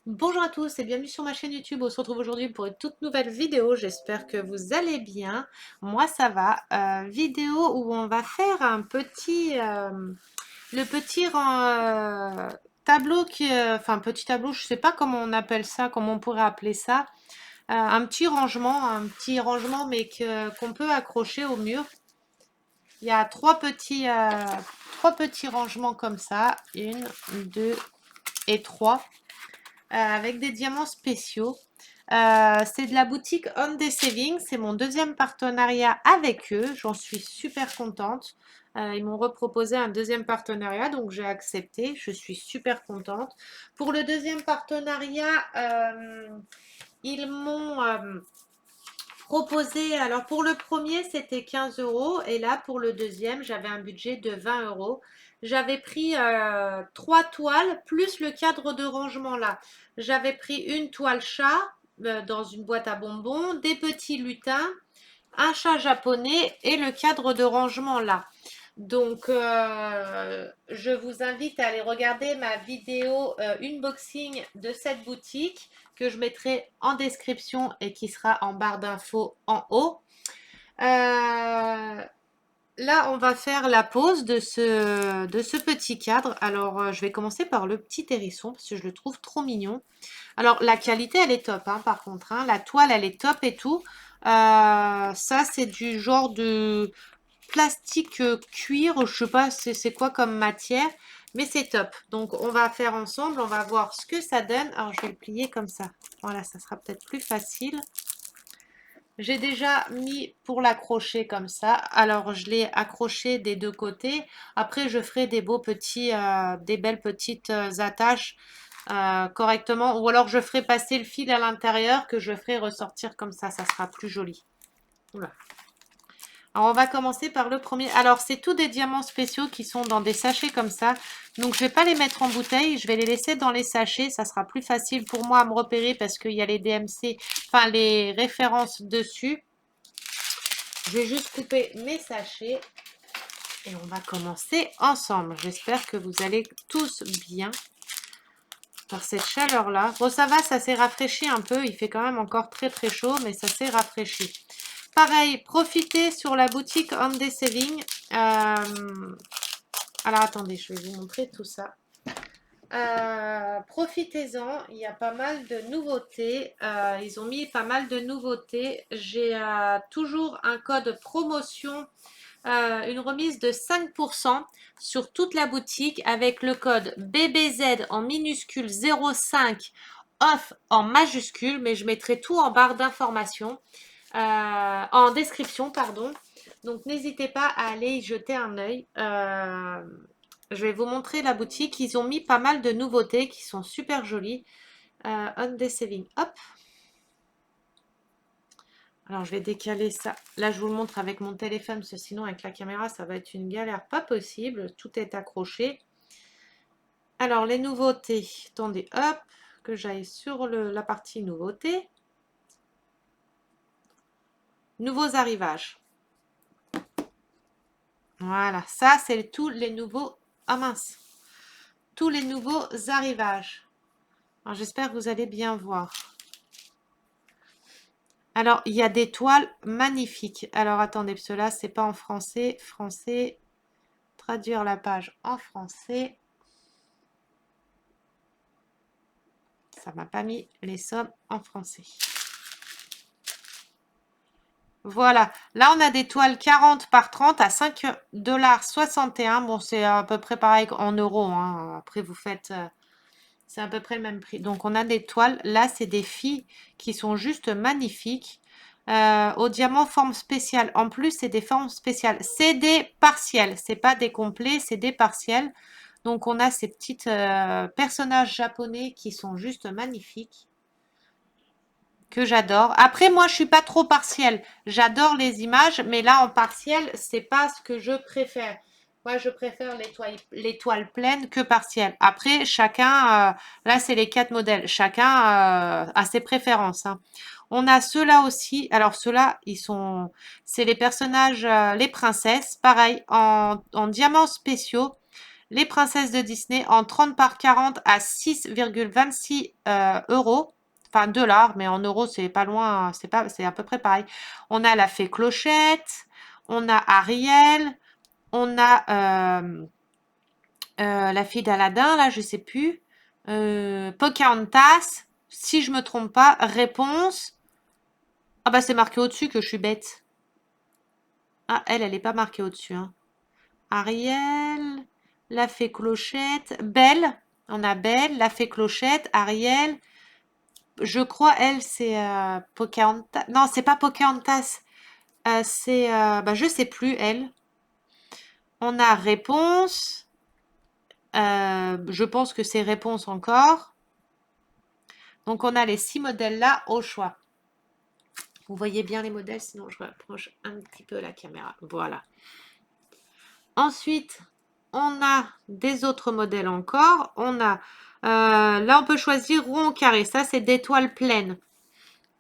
Bonjour à tous et bienvenue sur ma chaîne YouTube. On se retrouve aujourd'hui pour une toute nouvelle vidéo. J'espère que vous allez bien. Moi, ça va. Vidéo où on va faire le petit tableau enfin petit tableau. Je sais pas comment on appelle ça, comment on pourrait appeler ça. Un petit rangement, mais qu'on peut accrocher au mur. Il y a trois petits rangements comme ça. Une, deux et trois. Avec des diamants spéciaux. C'est de la boutique On Day Saving. C'est mon deuxième partenariat avec eux. J'en suis super contente. Ils m'ont reproposé un deuxième partenariat, donc j'ai accepté. Je suis super contente. Pour le deuxième partenariat, ils m'ont proposé. Alors pour le premier, c'était 15 euros. Et là, pour le deuxième, j'avais un budget de 20 euros. J'avais pris trois toiles plus le cadre de rangement là. J'avais pris une toile chat dans une boîte à bonbons, des petits lutins, un chat japonais et le cadre de rangement là. Donc, je vous invite à aller regarder ma vidéo unboxing de cette boutique que je mettrai en description et qui sera en barre d'infos en haut. Là, on va faire la pose de ce petit cadre. Alors, je vais commencer par le petit hérisson parce que je le trouve trop mignon. Alors, la qualité, elle est top, hein, par contre, hein. La toile, elle est top et tout. Ça, c'est du genre de plastique cuir, je sais pas c'est quoi comme matière, mais c'est top. Donc, on va faire ensemble, on va voir ce que ça donne. Alors, je vais le plier comme ça. Voilà, ça sera peut-être plus facile. J'ai déjà mis pour l'accrocher comme ça. Alors, je l'ai accroché des deux côtés. Après, je ferai des belles petites attaches correctement. Ou alors, je ferai passer le fil à l'intérieur que je ferai ressortir comme ça sera plus joli. Oula. Alors, on va commencer par le premier. Alors, c'est tous des diamants spéciaux qui sont dans des sachets comme ça. Donc, je vais pas les mettre en bouteille. Je vais les laisser dans les sachets. Ça sera plus facile pour moi à me repérer parce qu'il y a les DMC, enfin les références dessus. Je vais juste couper mes sachets et on va commencer ensemble. J'espère que vous allez tous bien par cette chaleur-là. Bon, ça va, ça s'est rafraîchi un peu. Il fait quand même encore très très chaud, mais ça s'est rafraîchi. Pareil, profitez sur la boutique On Day Saving. Alors attendez, je vais vous montrer tout ça. Profitez-en, il y a pas mal de nouveautés. Ils ont mis pas mal de nouveautés. J'ai toujours un code promotion, une remise de 5% sur toute la boutique avec le code BBZ en minuscule 05 off en majuscule, mais je mettrai tout en barre d'information, en description, pardon. Donc n'hésitez pas à aller y jeter un œil. Je vais vous montrer la boutique. Ils ont mis pas mal de nouveautés qui sont super jolies. On Day Saving. Hop. Alors, je vais décaler ça. Là, je vous le montre avec mon téléphone, parce que sinon, avec la caméra, ça va être une galère pas possible. Tout est accroché. Alors, les nouveautés. Attendez, hop, que j'aille sur la partie nouveautés. Nouveaux arrivages. Voilà, ça, c'est tous les nouveaux... Ah mince. Tous les nouveaux arrivages. Alors, j'espère que vous allez bien voir. Alors, il y a des toiles magnifiques. Alors, attendez, parce que là, c'est pas en français. Français, traduire la page en français. Ça m'a pas mis les sommes en français. Voilà. Là, on a des toiles 40 par 30 à 5,61 $. Bon, c'est à peu près pareil en euros, hein. Après, vous faites... c'est à peu près le même prix. Donc, on a des toiles. Là, c'est des filles qui sont juste magnifiques. Au diamant forme spéciale. En plus, c'est des formes spéciales. C'est des partiels. C'est pas des complets, c'est des partiels. Donc, on a ces petites personnages japonais qui sont juste magnifiques, que j'adore. Après, moi, je suis pas trop partielle. J'adore les images, mais là, en partiel, c'est pas ce que je préfère. Moi, je préfère les toiles pleines que partielles. Après, chacun, là, c'est les 4 modèles. Chacun a ses préférences, hein. On a ceux-là aussi. Alors, ceux-là, c'est les personnages, les princesses. Pareil, en diamants spéciaux. les princesses de Disney en 30 par 40 à 6,26 euros. Enfin, dollars, mais en euros, c'est pas loin, c'est à peu près pareil. On a la fée Clochette, on a Ariel, on a la fille d'Aladin, là, je sais plus. Pocahontas, si je me trompe pas. Réponse. Ah bah c'est marqué au-dessus que je suis bête. Ah, elle est pas marquée au-dessus. Hein. Ariel, la fée Clochette, Belle. On a Belle, la fée Clochette, Ariel. Je crois, elle, c'est Pocahontas. Non, c'est pas Pocahontas. C'est, bah, je sais plus, elle. On a Réponse. Je pense que c'est Réponse encore. Donc, on a les 6 modèles là au choix. Vous voyez bien les modèles, sinon je rapproche un petit peu la caméra. Voilà. Ensuite, on a des autres modèles encore. On a, là, on peut choisir rond ou carré. Ça, c'est d'étoiles pleines.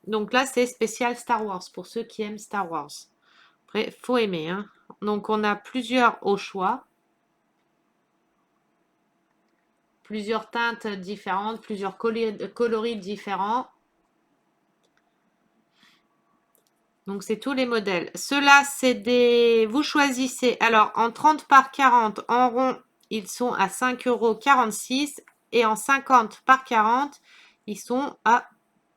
Donc là, c'est spécial Star Wars pour ceux qui aiment Star Wars. Après, faut aimer. Hein. Donc, on a plusieurs au choix. Plusieurs teintes différentes, plusieurs coloris différents. Donc, c'est tous les modèles. Ceux-là, c'est des... Vous choisissez. Alors, en 30 par 40, en rond, ils sont à 5,46 € et en 50 par 40, ils sont à...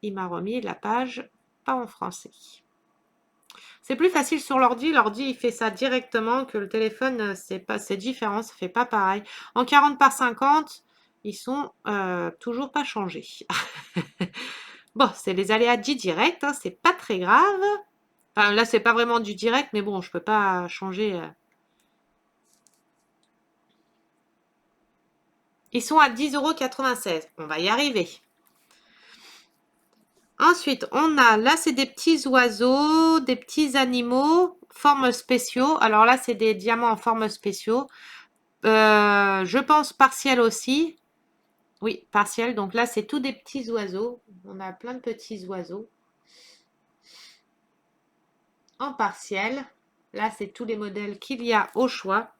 Il m'a remis la page, pas en français. C'est plus facile sur l'ordi. L'ordi, il fait ça directement que le téléphone, c'est différent, ça fait pas pareil. En 40 par 50, ils sont toujours pas changés. Bon, c'est les aléas du direct, hein, c'est pas très grave. Enfin, là, c'est pas vraiment du direct, mais bon, je peux pas changer. Ils sont à 10,96 €. On va y arriver. Ensuite, on a, là, c'est des petits oiseaux, des petits animaux, formes spéciaux. Alors là, c'est des diamants en forme spéciaux. Je pense partiel aussi. Oui, partiel. Donc là, c'est tous des petits oiseaux. On a plein de petits oiseaux. En partiel. Là, c'est tous les modèles qu'il y a au choix.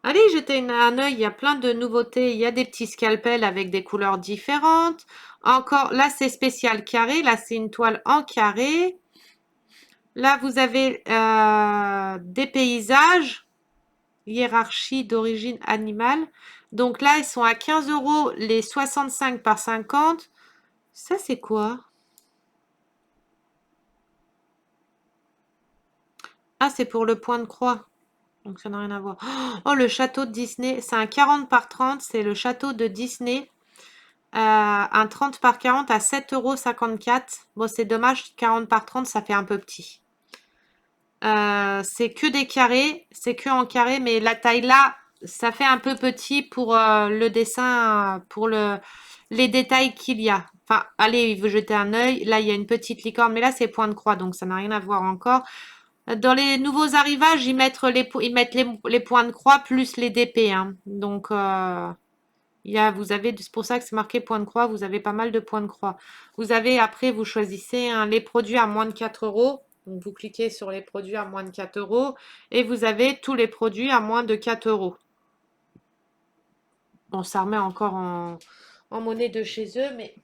Allez, jetez un œil, il y a plein de nouveautés. Il y a des petits scalpels avec des couleurs différentes. Encore, là, c'est spécial carré. Là, c'est une toile en carré. Là, vous avez des paysages, hiérarchie d'origine animale. Donc là, ils sont à 15 € les 65 par 50. Ça, c'est quoi? Ah, c'est pour le point de croix. Donc, ça n'a rien à voir. Oh, le château de Disney. C'est un 40 par 30. C'est le château de Disney. Un 30 par 40 à 7,54 €. Bon, c'est dommage. 40 par 30, ça fait un peu petit. C'est que des carrés. C'est que en carré. Mais la taille là, ça fait un peu petit pour le dessin, pour les détails qu'il y a. Enfin, allez, il veut jeter un œil. Là, il y a une petite licorne. Mais là, c'est point de croix. Donc, ça n'a rien à voir encore. Dans les nouveaux arrivages, ils mettent les points de croix plus les DP. Hein. Donc, c'est pour ça que c'est marqué point de croix. Vous avez pas mal de points de croix. Vous avez, après, vous choisissez hein, les produits à moins de 4 €. Donc, vous cliquez sur les produits à moins de 4 € et vous avez tous les produits à moins de 4 €. Bon, ça remet encore en monnaie de chez eux, mais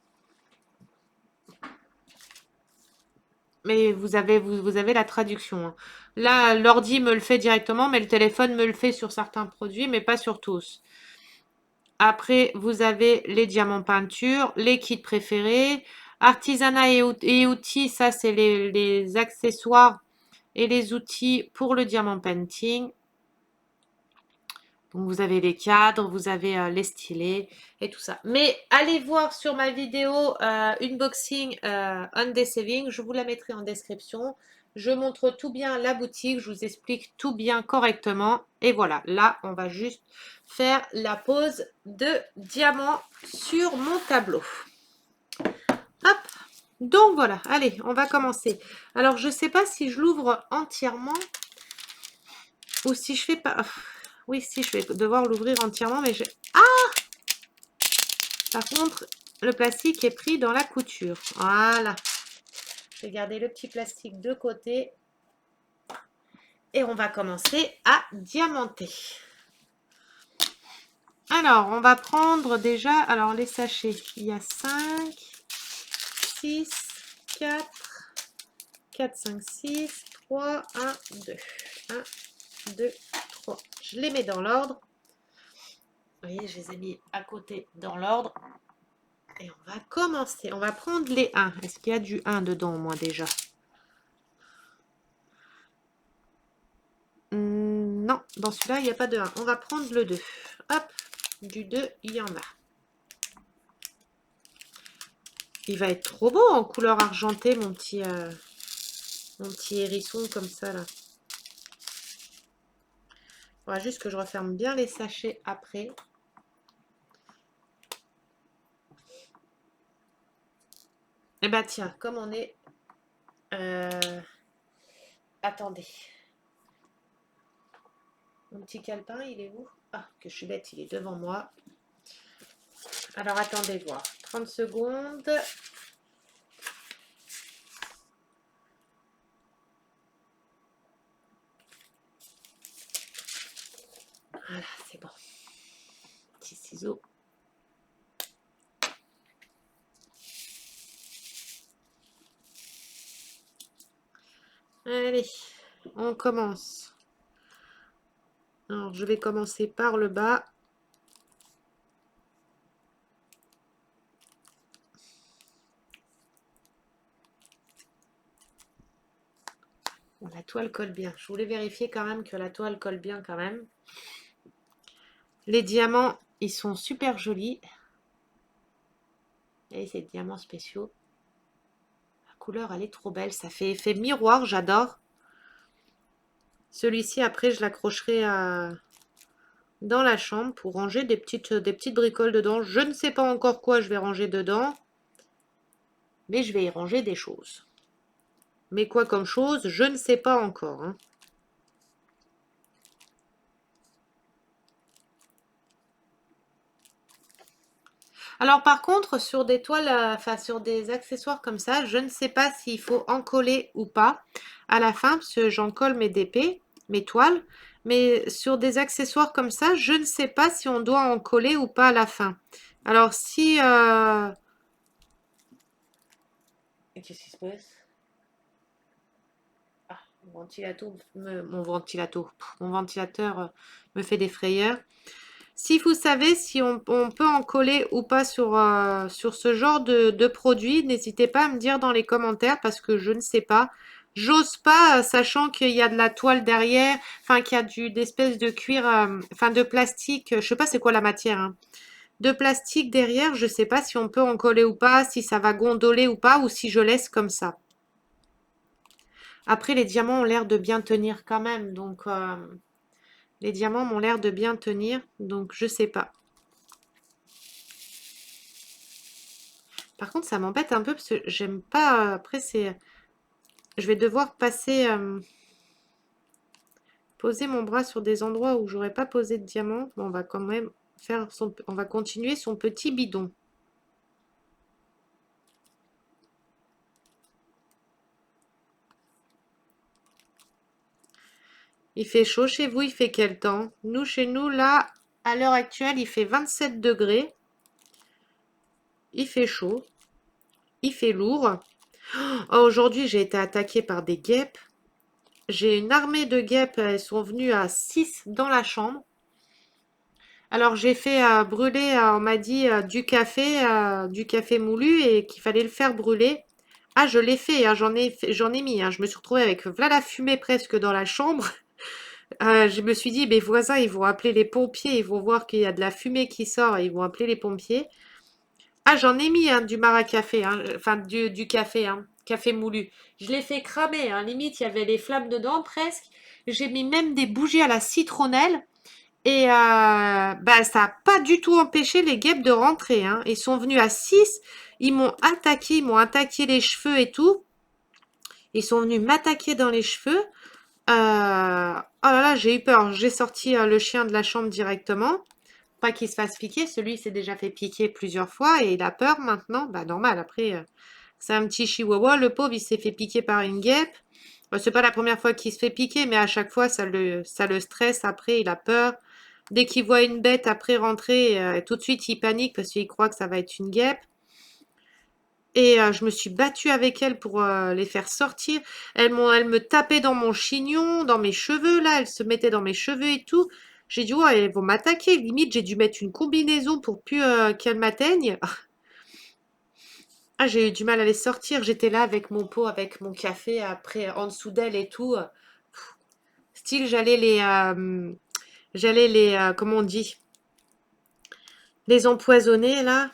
vous avez la traduction. Hein. Là, l'ordi me le fait directement, mais le téléphone me le fait sur certains produits, mais pas sur tous. Après, vous avez les diamants peinture, les kits préférés, artisanat et outils, ça c'est les accessoires et les outils pour le diamant painting. Donc vous avez les cadres, vous avez les stylets et tout ça. Mais allez voir sur ma vidéo unboxing on day saving, je vous la mettrai en description. Je montre tout bien la boutique, je vous explique tout bien correctement. Et voilà, là on va juste faire la pose de diamant sur mon tableau. Hop, donc voilà, allez, on va commencer. Alors je ne sais pas si je l'ouvre entièrement ou si je fais pas... Oui, si, je vais devoir l'ouvrir entièrement, mais Ah! Par contre, le plastique est pris dans la couture. Voilà. Je vais garder le petit plastique de côté. Et on va commencer à diamanter. Alors, on va prendre déjà, alors les sachets, il y a 5, 6, 4, 4, 5, 6, 3, 1, 2. 1, 2, 3. Je les mets dans l'ordre. Vous voyez, je les ai mis à côté dans l'ordre. Et on va commencer. On va prendre les 1. Est-ce qu'il y a du 1 dedans, au moins, déjà? Non, dans celui-là, il n'y a pas de 1. On va prendre le 2. Hop, du 2, il y en a. Il va être trop beau en couleur argentée, mon petit hérisson comme ça, là. Il faudra juste que je referme bien les sachets après. Eh ben tiens, comme on est... Attendez. Mon petit calepin, il est où? Ah, que je suis bête, il est devant moi. Alors, attendez voir. 30 secondes. Voilà, c'est bon. Petit ciseau. Allez, on commence. Alors, je vais commencer par le bas. Bon, la toile colle bien. Je voulais vérifier quand même que la toile colle bien quand même. Les diamants, ils sont super jolis. Et ces diamants spéciaux. La couleur, elle est trop belle. Ça fait effet miroir, j'adore. Celui-ci, après, je l'accrocherai dans la chambre pour ranger des petites bricoles dedans. Je ne sais pas encore quoi je vais ranger dedans. Mais je vais y ranger des choses. Mais quoi comme chose, je ne sais pas encore. Hein. Alors par contre, sur des toiles, enfin sur des accessoires comme ça, je ne sais pas s'il faut en coller ou pas à la fin, parce que j'en colle mes DP, mes toiles. Mais sur des accessoires comme ça, je ne sais pas si on doit en coller ou pas à la fin. Alors si... Qu'est-ce qui se passe? Ah, mon ventilateur me fait des frayeurs. Si vous savez si on peut en coller ou pas sur ce genre de produit, n'hésitez pas à me dire dans les commentaires parce que je ne sais pas. J'ose pas, sachant qu'il y a de la toile derrière, enfin qu'il y a d'espèces de cuir, enfin de plastique, je sais pas c'est quoi la matière, hein. De plastique derrière, je sais pas si on peut en coller ou pas, si ça va gondoler ou pas, ou si je laisse comme ça. Après, les diamants ont l'air de bien tenir quand même, donc les diamants m'ont l'air de bien tenir, donc je sais pas. Par contre, ça m'embête un peu parce que j'aime pas. Après, je vais devoir poser mon bras sur des endroits où j'aurais pas posé de diamant. Bon, on va quand même on va continuer son petit bidon. Il fait chaud chez vous, il fait quel temps? Nous, chez nous, là, à l'heure actuelle, il fait 27 degrés. Il fait chaud. Il fait lourd. Oh, aujourd'hui, j'ai été attaquée par des guêpes. J'ai une armée de guêpes, elles sont venues à 6 dans la chambre. Alors j'ai fait brûler, on m'a dit du café moulu et qu'il fallait le faire brûler. Ah, je l'ai fait, hein, j'en ai mis. Hein, je me suis retrouvée avec voilà la fumée presque dans la chambre. Je me suis dit, mes voisins, ils vont appeler les pompiers, ils vont voir qu'il y a de la fumée qui sort, et ils vont appeler les pompiers. Ah, j'en ai mis hein, du maracafé, hein, enfin du café, hein, café moulu. Je l'ai fait cramer, hein, limite il y avait les flammes dedans presque. J'ai mis même des bougies à la citronnelle. Et bah, ça n'a pas du tout empêché les guêpes de rentrer. Hein. Ils sont venus à 6. Ils m'ont attaqué les cheveux et tout. Ils sont venus m'attaquer dans les cheveux. Oh là là, j'ai eu peur. J'ai sorti le chien de la chambre directement. Pas qu'il se fasse piquer. Celui s'est déjà fait piquer plusieurs fois et il a peur maintenant. Bah normal, après, c'est un petit chihuahua. Le pauvre, il s'est fait piquer par une guêpe. C'est pas la première fois qu'il se fait piquer, mais à chaque fois, ça le stresse. Après, il a peur. Dès qu'il voit une bête après rentrer, tout de suite il panique parce qu'il croit que ça va être une guêpe. Et je me suis battue avec elles pour les faire sortir. Elles me tapaient dans mon chignon, dans mes cheveux, là. Elles se mettaient dans mes cheveux et tout. J'ai dit, ouais, elles vont m'attaquer. Limite, j'ai dû mettre une combinaison pour plus qu'elles m'atteignent. Ah, j'ai eu du mal à les sortir. J'étais là avec mon pot, avec mon café, après, en dessous d'elles et tout. Style, comment on dit, les empoisonner, là.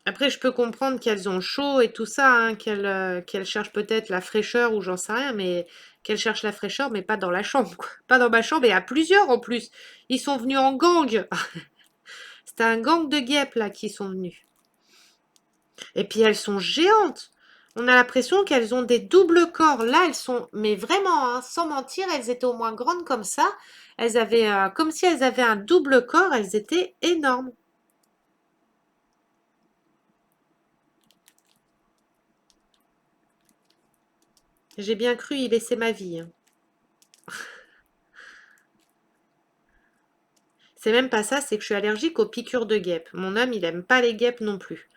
Après, je peux comprendre qu'elles ont chaud et tout ça, hein, qu'elles cherchent peut-être la fraîcheur ou j'en sais rien, mais qu'elles cherchent la fraîcheur, mais pas dans la chambre, quoi. Pas dans ma chambre, et à plusieurs en plus. Ils sont venus en gang. C'était un gang de guêpes, là, qui sont venus. Et puis elles sont géantes. On a l'impression qu'elles ont des doubles corps. Là, elles sont, mais vraiment, hein, sans mentir, elles étaient au moins grandes comme ça. Elles avaient, comme si elles avaient un double corps, elles étaient énormes. J'ai bien cru y laisser ma vie, hein. C'est même pas ça, c'est que je suis allergique aux piqûres de guêpes. Mon homme, il aime pas les guêpes non plus.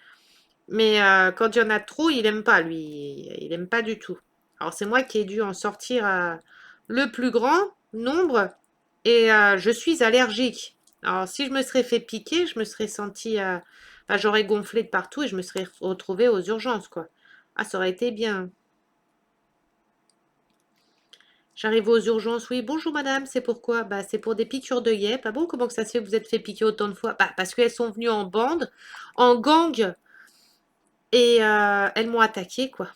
Mais quand il y en a trop, il aime pas, lui. Il aime pas du tout. Alors c'est moi qui ai dû en sortir le plus grand nombre et je suis allergique. Alors si je me serais fait piquer, je me serais sentie, enfin, j'aurais gonflé de partout et je me serais retrouvée aux urgences, quoi. Ah, ça aurait été bien. J'arrive aux urgences, oui, bonjour madame, c'est pourquoi? Bah, c'est pour des piqûres de guêpes. Ah bon, comment que ça se fait que vous êtes fait piquer autant de fois? Bah, parce qu'elles sont venues en bande, en gang, et elles m'ont attaqué, quoi.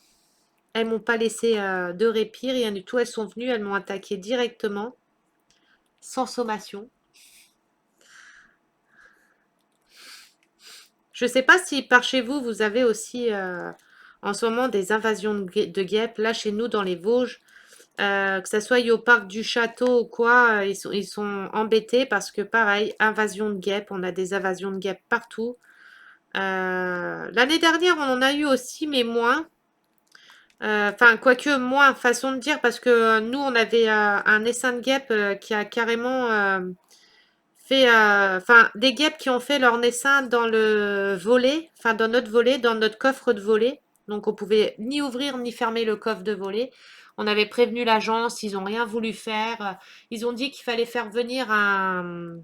Elles m'ont pas laissé de répit, rien du tout. Elles sont venues, elles m'ont attaqué directement, sans sommation. Je sais pas si par chez vous, vous avez aussi en ce moment des invasions de guêpes. Là, chez nous, dans les Vosges, que ça soit au parc du château ou quoi, ils sont embêtés parce que pareil, invasion de guêpes, on a des invasions de guêpes partout. L'année dernière, on en a eu aussi, mais moins. Enfin, quoique moins, façon de dire, parce que nous, on avait un essaim de guêpes qui a carrément fait, enfin, des guêpes qui ont fait leur essaim dans le volet, enfin, dans notre volet, dans notre coffre de volet. Donc, on pouvait ni ouvrir ni fermer le coffre de volet. On avait prévenu l'agence, ils ont rien voulu faire. Ils ont dit qu'il fallait faire venir un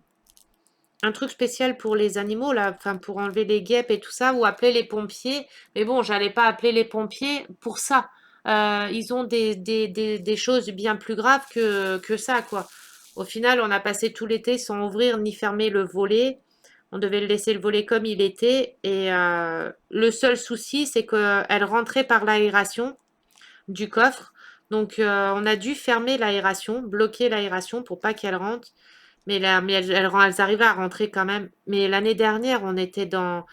truc spécial pour les animaux, là, enfin, pour enlever les guêpes et tout ça, ou appeler les pompiers. Mais bon, j'allais pas appeler les pompiers pour ça. Ils ont des choses bien plus graves que ça, quoi. Au final, on a passé tout l'été sans ouvrir ni fermer le volet. On devait le laisser le volet comme il était. Et le seul souci, c'est qu'elle rentrait par l'aération du coffre. Donc, on a dû fermer l'aération, bloquer l'aération pour pas qu'elle rentre. Mais là, mais elles arrivaient à rentrer quand même. Mais l'année dernière, on était dans,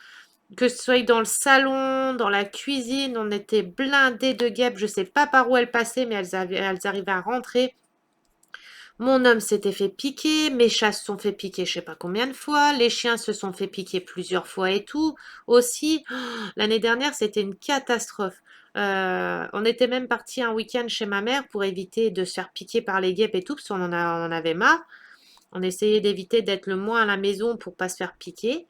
que ce soit dans le salon, dans la cuisine, on était blindés de guêpes. Je sais pas par où elles passaient, mais elles arrivaient à rentrer. Mon homme s'était fait piquer, mes chats se sont fait piquer je sais pas combien de fois, les chiens se sont fait piquer plusieurs fois et tout. Aussi, l'année dernière, c'était une catastrophe. On était même parti un week-end chez ma mère pour éviter de se faire piquer par les guêpes et tout, parce on en avait marre. On essayait d'éviter d'être le moins à la maison pour pas se faire piquer.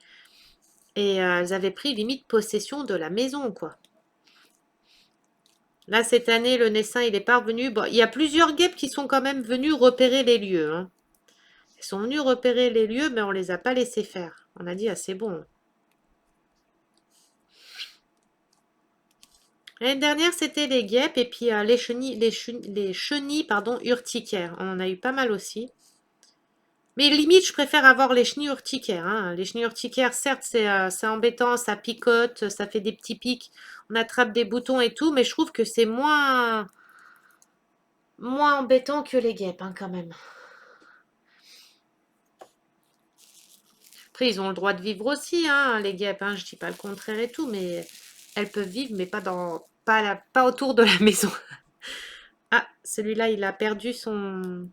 Et elles avaient pris limite possession de la maison, quoi. Là, cette année, le naissain, il est pas revenu. Bon, il y a plusieurs guêpes qui sont quand même venus repérer les lieux, hein. Ils sont venus repérer les lieux, mais on les a pas laissés faire. On a dit, ah, c'est bon. L'année dernière, c'était les guêpes et puis les chenilles, pardon, urticaires. On en a eu pas mal aussi. Mais limite, je préfère avoir les chenilles urticaires, hein. Les chenilles urticaires, certes, c'est embêtant, ça picote, ça fait des petits pics, on attrape des boutons et tout, mais je trouve que c'est moins embêtant que les guêpes, hein, quand même. Après, ils ont le droit de vivre aussi, hein, les guêpes, hein, je dis pas le contraire et tout, mais elles peuvent vivre, mais pas autour de la maison. Ah, celui-là, il a perdu son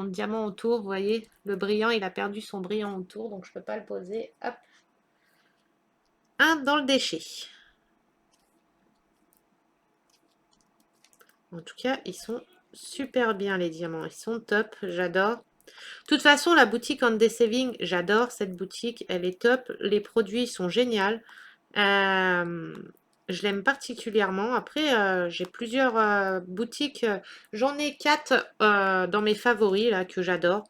diamant autour, vous voyez, le brillant, il a perdu son brillant autour, donc je peux pas le poser. Hop, un dans le déchet. En tout cas, ils sont super bien les diamants. Ils sont top, j'adore. De toute façon, la boutique Andes Saving, j'adore cette boutique, elle est top. Les produits sont géniaux. Je l'aime particulièrement. Après, j'ai plusieurs boutiques. J'en ai 4 dans mes favoris là que j'adore.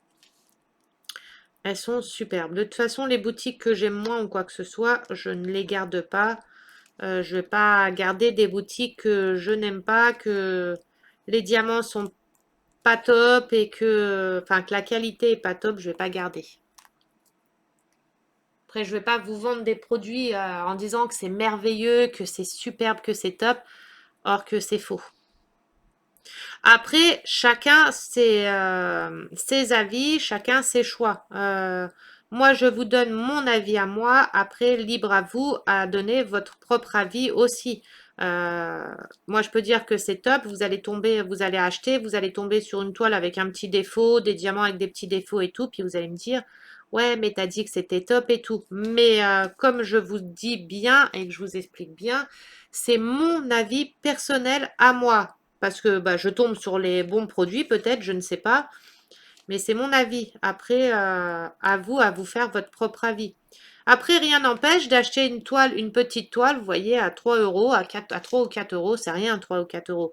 Elles sont superbes. De toute façon, les boutiques que j'aime moins ou quoi que ce soit, je ne les garde pas. Je vais pas garder des boutiques que je n'aime pas, que les diamants sont pas top et enfin, que la qualité est pas top, je vais pas garder. Après, je vais pas vous vendre des produits en disant que c'est merveilleux, que c'est superbe, que c'est top, or que c'est faux. Après, chacun ses avis, chacun ses choix. Moi, je vous donne mon avis à moi. Après, libre à vous à donner votre propre avis aussi. Euh, Moi, je peux dire que c'est top. Vous allez tomber, vous allez acheter, vous allez tomber sur une toile avec un petit défaut, des diamants avec des petits défauts et tout. Puis vous allez me dire, ouais, mais t'as dit que c'était top et tout. Mais comme je vous dis bien et que je vous explique bien, c'est mon avis personnel à moi. Parce que bah, je tombe sur les bons produits, peut-être, je ne sais pas. Mais c'est mon avis. Après, à vous faire votre propre avis. Après, rien n'empêche d'acheter une toile, une petite toile, vous voyez, à 3 euros, à 3 ou 4 euros, c'est rien, 3 ou 4 euros.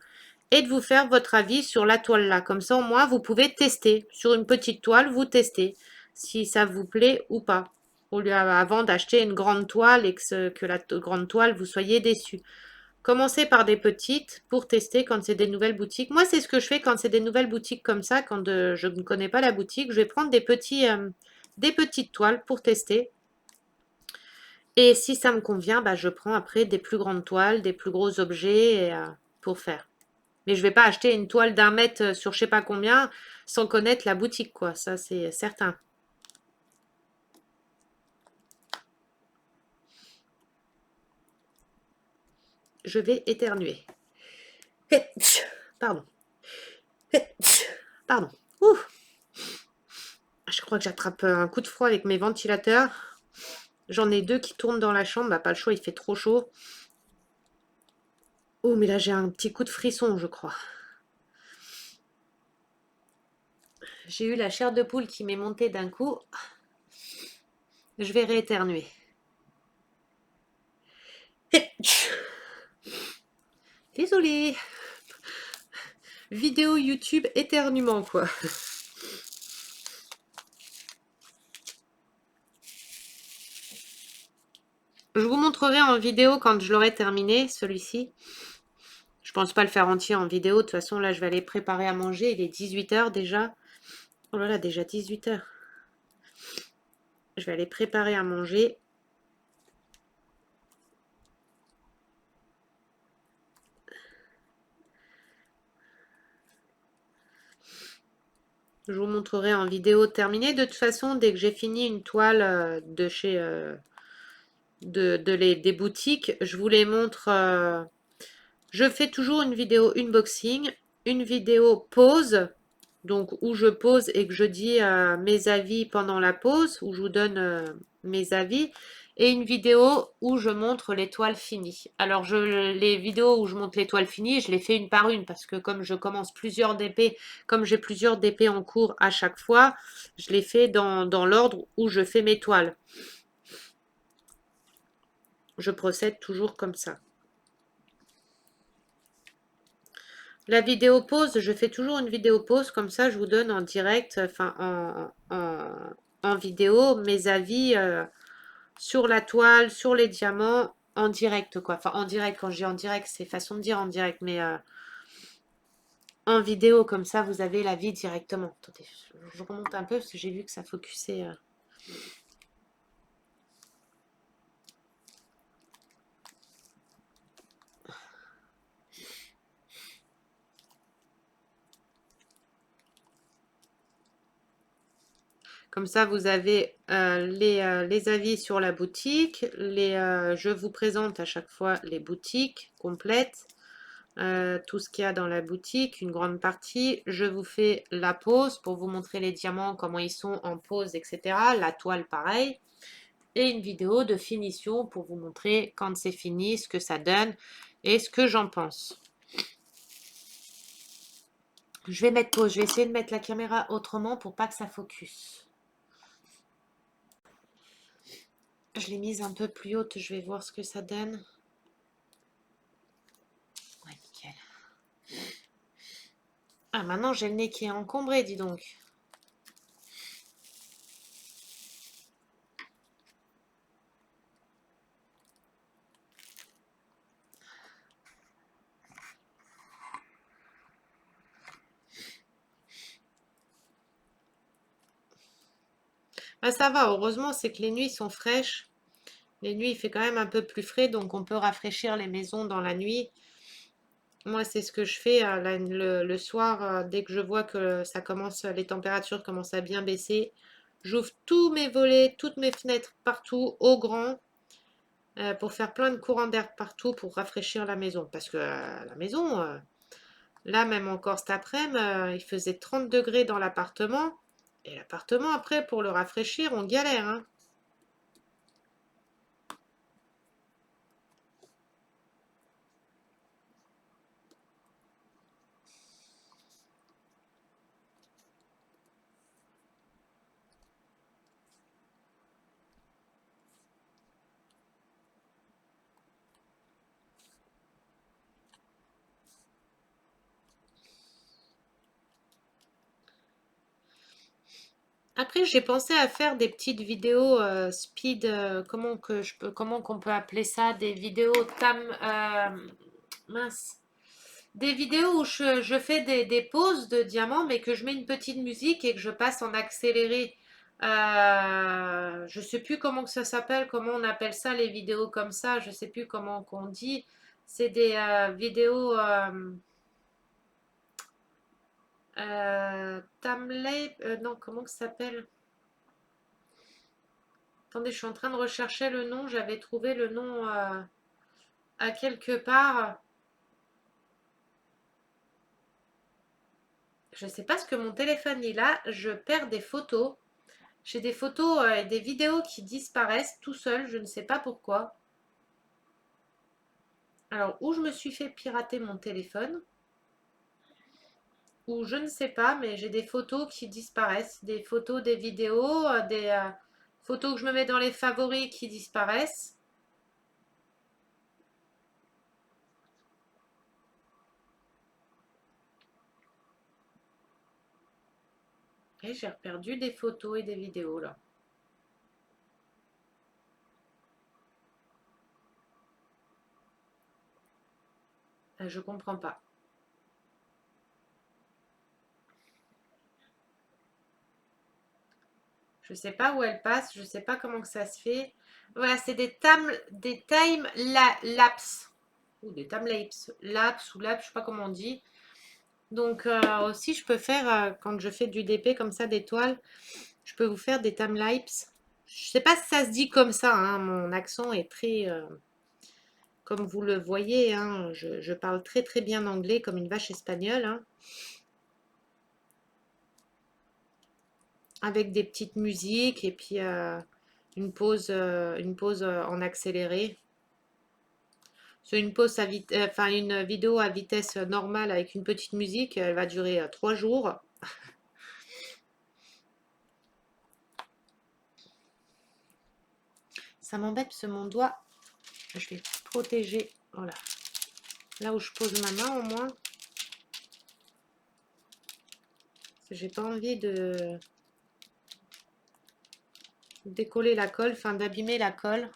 Et de vous faire votre avis sur la toile là. Comme ça, au moins, vous pouvez tester. Sur une petite toile, vous testez si ça vous plaît ou pas. Au lieu avant d'acheter une grande toile et que la grande toile, vous soyez déçu. Commencez par des petites pour tester quand c'est des nouvelles boutiques. Moi, c'est ce que je fais quand c'est des nouvelles boutiques comme ça, quand je ne connais pas la boutique. Je vais prendre des petites toiles pour tester. Et si ça me convient, bah, je prends après des plus grandes toiles, des plus gros objets pour faire. Mais je ne vais pas acheter une toile d'un mètre sur je sais pas combien sans connaître la boutique, quoi. Ça, c'est certain. Je vais éternuer. Pardon. Pardon. Ouh. Je crois que j'attrape un coup de froid avec mes ventilateurs. J'en ai 2 qui tournent dans la chambre. Bah, pas le choix, il fait trop chaud. Oh, mais là, j'ai un petit coup de frisson, je crois. J'ai eu la chair de poule qui m'est montée d'un coup. Je vais rééternuer. Désolée. Vidéo YouTube éternuement, quoi. Je vous montrerai en vidéo quand je l'aurai terminé, celui-ci. Je pense pas le faire entier en vidéo. De toute façon, là, je vais aller préparer à manger. Il est 18 h déjà. Oh là là, déjà 18 h. Je vais aller préparer à manger. Je vous montrerai en vidéo terminée. De toute façon, dès que j'ai fini une toile de chez des boutiques, je vous les montre. Je fais toujours une vidéo unboxing, une vidéo pause, donc où je pose et que je dis mes avis pendant la pause, où je vous donne mes avis, et une vidéo où je montre les toiles finies. Alors les vidéos où je montre les toiles finies, je les fais une par une parce que comme je commence plusieurs DP, comme j'ai plusieurs DP en cours à chaque fois, je les fais dans l'ordre où je fais mes toiles. Je procède toujours comme ça. La vidéo pause, je fais toujours une vidéo pause, comme ça je vous donne en direct, enfin en vidéo, mes avis sur la toile, sur les diamants, en direct quoi. Enfin en direct, quand je dis en direct, c'est façon de dire en direct, mais en vidéo, comme ça vous avez l'avis directement. Attendez, je remonte un peu parce que j'ai vu que ça focusait. Comme ça, vous avez les avis sur la boutique. Je vous présente à chaque fois les boutiques complètes. Tout ce qu'il y a dans la boutique, une grande partie. Je vous fais la pose pour vous montrer les diamants, comment ils sont en pose, etc. La toile, pareil. Et une vidéo de finition pour vous montrer quand c'est fini, ce que ça donne et ce que j'en pense. Je vais mettre pause. Je vais essayer de mettre la caméra autrement pour pas que ça focus. Je l'ai mise un peu plus haute. Je vais voir ce que ça donne. Ouais, nickel. Ah, maintenant j'ai le nez qui est encombré, dis donc. Ah, ça va, heureusement, c'est que les nuits sont fraîches. Les nuits, il fait quand même un peu plus frais, donc on peut rafraîchir les maisons dans la nuit. Moi, c'est ce que je fais le soir, dès que je vois que ça commence, les températures commencent à bien baisser. J'ouvre tous mes volets, toutes mes fenêtres partout, au grand, pour faire plein de courants d'air partout pour rafraîchir la maison. Parce que la maison, là, même encore cet après-midi, il faisait 30 degrés dans l'appartement. Et l'appartement, après, pour le rafraîchir, on galère, hein. Après, j'ai pensé à faire des petites vidéos speed, comment qu'on peut appeler ça, des vidéos mince, des vidéos où je fais des poses de diamants, mais que je mets une petite musique et que je passe en accéléré. Je sais plus comment que ça s'appelle, comment on appelle ça, les vidéos comme ça, je sais plus comment qu'on dit. C'est des vidéos timelapse, non, comment que ça s'appelle? Attendez, je suis en train de rechercher le nom. J'avais trouvé le nom à quelque part. Je ne sais pas ce que mon téléphone est là. Je perds des photos. J'ai des photos et des vidéos qui disparaissent tout seul. Je ne sais pas pourquoi. Alors, où je me suis fait pirater mon téléphone, ou je ne sais pas, mais j'ai des photos qui disparaissent. Des photos, des vidéos, des photos que je me mets dans les favoris qui disparaissent. Et j'ai perdu des photos et des vidéos là. Je comprends pas. Je sais pas où elle passe, je sais pas comment que ça se fait. Voilà, c'est des lapse. Ou des time lapse ou lapse, je sais pas comment on dit. Donc aussi je peux faire, quand je fais du DP comme ça, des toiles, je peux vous faire des time lapse. Je sais pas si ça se dit comme ça, hein, mon accent est très, comme vous le voyez, hein, je parle très très bien anglais comme une vache espagnole, hein, avec des petites musiques et puis une pause en accéléré. Sur une pause enfin une vidéo à vitesse normale avec une petite musique, elle va durer 3 jours. Ça m'embête parce que mon doigt, je vais protéger, voilà, là où je pose ma main au moins. J'ai pas envie de décoller la colle, enfin d'abîmer la colle.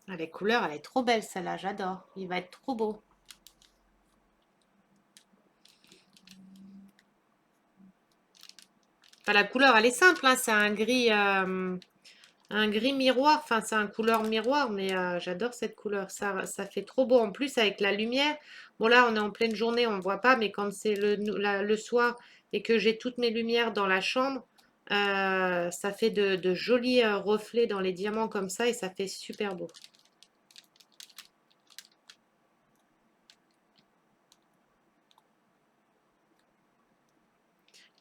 Ah, les couleurs, elle est trop belle celle-là, j'adore. Il va être trop beau. Enfin, la couleur, elle est simple, hein, c'est un gris miroir. Enfin, c'est un couleur miroir, mais j'adore cette couleur. Ça fait trop beau en plus avec la lumière. Bon, là, on est en pleine journée, on ne voit pas, mais quand c'est le soir et que j'ai toutes mes lumières dans la chambre, ça fait de jolis reflets dans les diamants comme ça et ça fait super beau.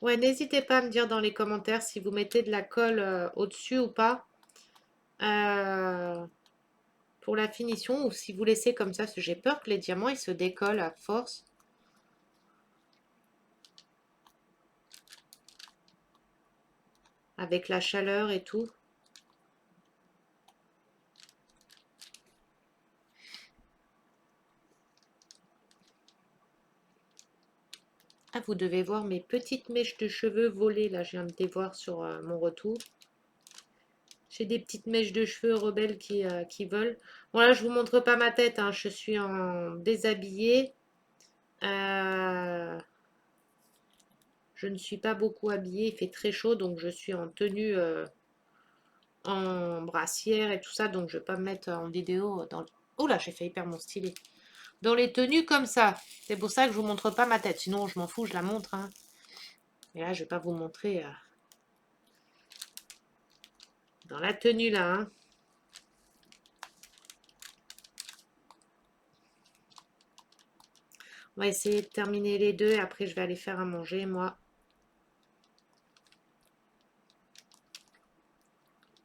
Ouais, n'hésitez pas à me dire dans les commentaires si vous mettez de la colle au-dessus ou pas pour la finition ou si vous laissez comme ça, parce que j'ai peur que les diamants ils se décollent à force. Avec la chaleur et tout. Ah, vous devez voir mes petites mèches de cheveux volées, là, je viens de les voir sur mon retour. J'ai des petites mèches de cheveux rebelles qui volent. Bon, là, je vous montre pas ma tête, hein, je suis en déshabillé. Je ne suis pas beaucoup habillée, il fait très chaud, donc je suis en tenue en brassière et tout ça, donc je vais pas me mettre en vidéo dans... Oh là, j'ai failli perdre mon stylet. Dans les tenues comme ça. C'est pour ça que je vous montre pas ma tête, sinon je m'en fous, je la montre, hein. Et là, je vais pas vous montrer dans la tenue là, hein. On va essayer de terminer les deux et après je vais aller faire à manger, moi.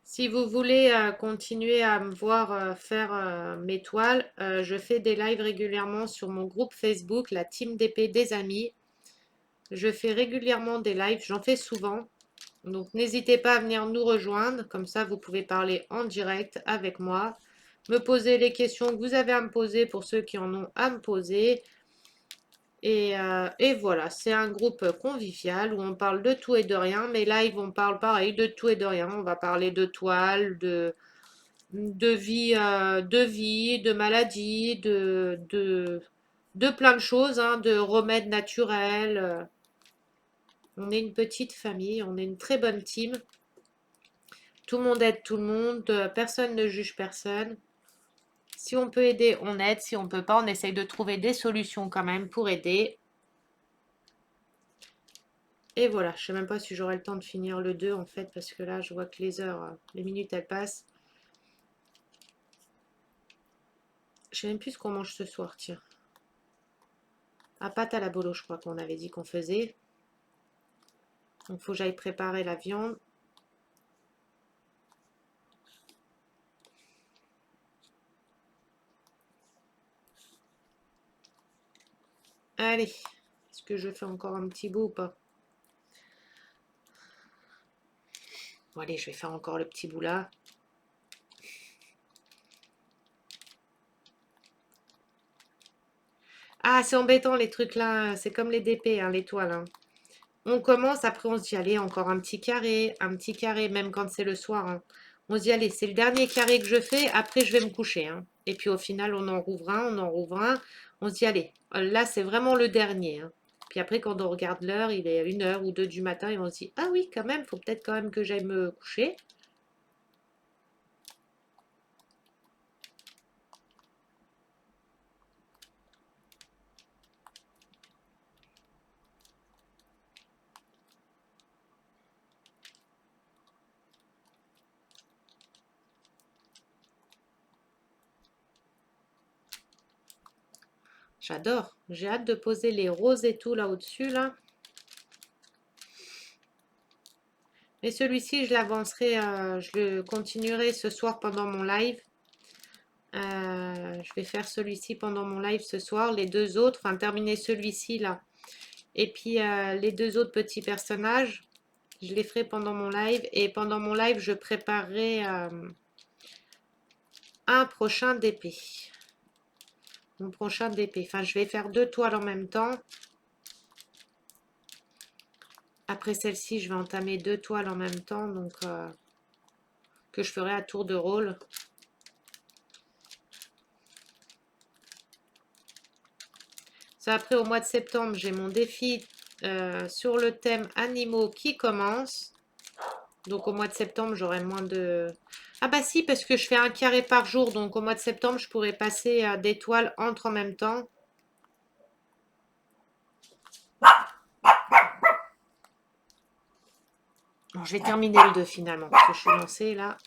Si vous voulez continuer à me voir faire mes toiles, je fais des lives régulièrement sur mon groupe Facebook, la team d'épée des amis. Je fais régulièrement des lives, j'en fais souvent. Donc n'hésitez pas à venir nous rejoindre, comme ça vous pouvez parler en direct avec moi, me poser les questions que vous avez à me poser pour ceux qui en ont à me poser. Et voilà, c'est un groupe convivial où on parle de tout et de rien, mais live on parle pareil de tout et de rien. On va parler de toile, de vie, de maladie, de plein de choses, hein, de remèdes naturels. On est une petite famille, on est une très bonne team. Tout le monde aide tout le monde, personne ne juge personne. Si on peut aider, on aide. Si on peut pas, on essaye de trouver des solutions quand même pour aider. Et voilà, je sais même pas si j'aurai le temps de finir le 2 en fait, parce que là, je vois que les heures, les minutes, elles passent. Je sais même plus ce qu'on mange ce soir, tiens. Ah, pâte à la bolo, je crois qu'on avait dit qu'on faisait. Donc, faut que j'aille préparer la viande. Allez, est-ce que je fais encore un petit bout ou pas? Bon, allez, je vais faire encore le petit bout là. Ah, c'est embêtant les trucs là, c'est comme les DP, hein, les toiles, hein. On commence, après on se dit, allez, encore un petit carré, même quand c'est le soir, hein. On se dit, allez, c'est le dernier carré que je fais, après je vais me coucher, hein. Et puis au final, on en rouvre un, on en rouvre un. On se dit, allez, là c'est vraiment le dernier, hein. Puis après, quand on regarde l'heure, il est 1h ou 2 du matin et on se dit, ah oui, quand même, faut peut-être quand même que j'aille me coucher. J'adore. J'ai hâte de poser les roses et tout là au-dessus, là. Mais celui-ci, je l'avancerai, je le continuerai ce soir pendant mon live. Je vais faire celui-ci pendant mon live ce soir. Les deux autres, enfin terminer celui-ci là. Et puis les deux autres petits personnages, je les ferai pendant mon live. Et pendant mon live, je préparerai un prochain DP. Mon prochain DP. Enfin, je vais faire deux toiles en même temps. Après celle-ci, je vais entamer deux toiles en même temps. Donc, que je ferai à tour de rôle. Ça, après, au mois de septembre, j'ai mon défi sur le thème animaux qui commence. Donc, au mois de septembre, j'aurai moins de... Ah bah si, parce que je fais un carré par jour. Donc, au mois de septembre, je pourrais passer des toiles entre en même temps. Bon, je vais terminer le 2 finalement, parce que je suis lancée là.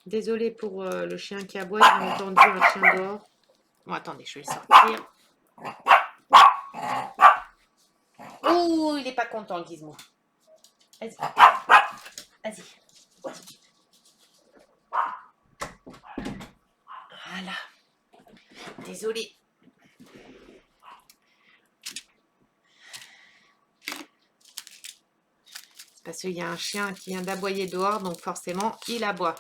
Désolée pour le chien qui aboie, j'ai entendu un chien dehors. Bon, attendez, je vais le sortir. Oh, il est pas content, le gizmo. Vas-y. Vas-y. Voilà. Désolée. C'est parce qu'il y a un chien qui vient d'aboyer dehors, donc forcément, il aboie.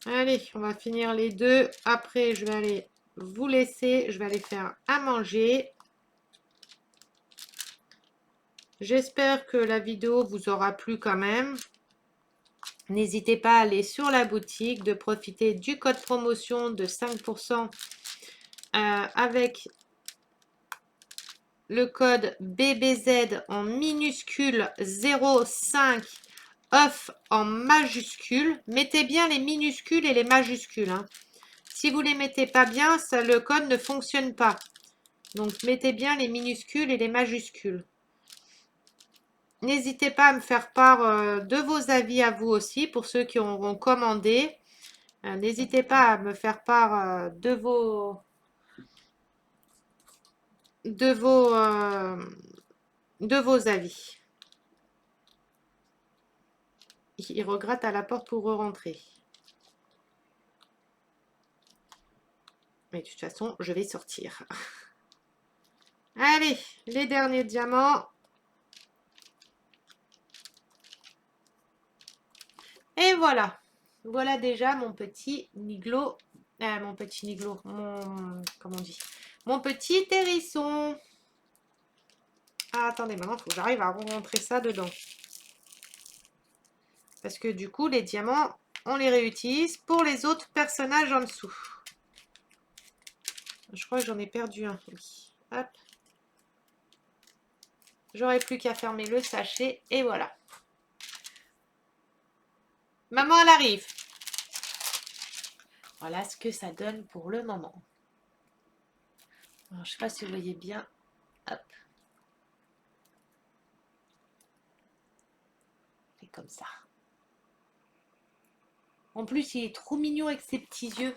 Allez, on va finir les deux. Après, je vais aller vous laisser. Je vais aller faire à manger. J'espère que la vidéo vous aura plu quand même. N'hésitez pas à aller sur la boutique, de profiter du code promotion de 5% avec le code BBZ en minuscule 05 off en majuscule. Mettez bien les minuscules et les majuscules. Hein. Si vous ne les mettez pas bien, le code ne fonctionne pas. Donc, mettez bien les minuscules et les majuscules. N'hésitez pas à me faire part de vos avis à vous aussi, pour ceux qui auront commandé. N'hésitez pas à me faire part de vos avis. Il regrette à la porte pour rentrer. Mais de toute façon, je vais sortir. Allez, les derniers diamants. Et voilà. Voilà déjà mon petit niglo. Mon petit niglo. Comment on dit? Mon petit hérisson. Ah, attendez, maintenant, il faut que j'arrive à rentrer ça dedans. Parce que du coup, les diamants, on les réutilise pour les autres personnages en dessous. Je crois que j'en ai perdu un. Oui. Hop. J'aurais plus qu'à fermer le sachet. Et voilà. Maman, elle arrive. Voilà ce que ça donne pour le moment. Alors, je ne sais pas si vous voyez bien. Hop. C'est comme ça. En plus, il est trop mignon avec ses petits yeux.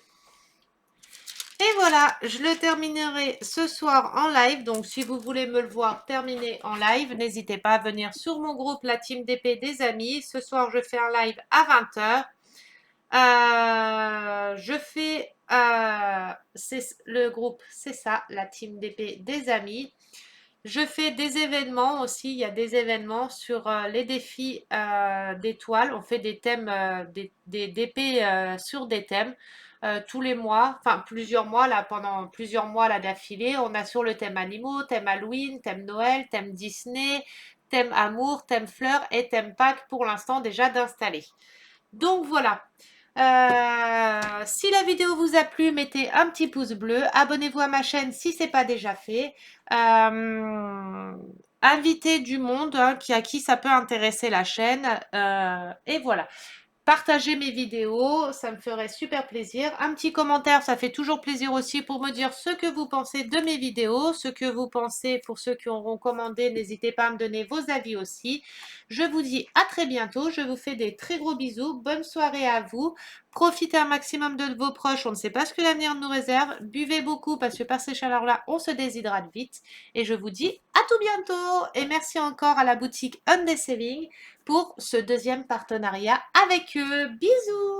Et voilà, je le terminerai ce soir en live. Donc, si vous voulez me le voir terminé en live, n'hésitez pas à venir sur mon groupe, la team d'épée des amis. Ce soir, je fais un live à 20 h. Je fais... le groupe, c'est ça, la team d'épée des amis. Je fais des événements aussi. Il y a des événements sur les défis d'étoiles. On fait des thèmes d'épée sur des thèmes tous les mois, enfin plusieurs mois là, pendant plusieurs mois là d'affilée. On a sur le thème animaux, thème Halloween, thème Noël, thème Disney, thème amour, thème fleurs et thème Pâques pour l'instant déjà d'installer. Donc voilà. Si la vidéo vous a plu, mettez un petit pouce bleu. Abonnez-vous à ma chaîne si ce n'est pas déjà fait. Invitez du monde hein, à qui ça peut intéresser la chaîne. Et voilà. Partagez mes vidéos, ça me ferait super plaisir. Un petit commentaire, ça fait toujours plaisir aussi pour me dire ce que vous pensez de mes vidéos, ce que vous pensez pour ceux qui auront commandé. N'hésitez pas à me donner vos avis aussi. Je vous dis à très bientôt. Je vous fais des très gros bisous. Bonne soirée à vous. Profitez un maximum de vos proches. On ne sait pas ce que l'avenir nous réserve. Buvez beaucoup parce que par ces chaleurs-là, on se déshydrate vite. Et je vous dis à tout bientôt. Et merci encore à la boutique Undeceving pour ce deuxième partenariat avec eux. Bisous!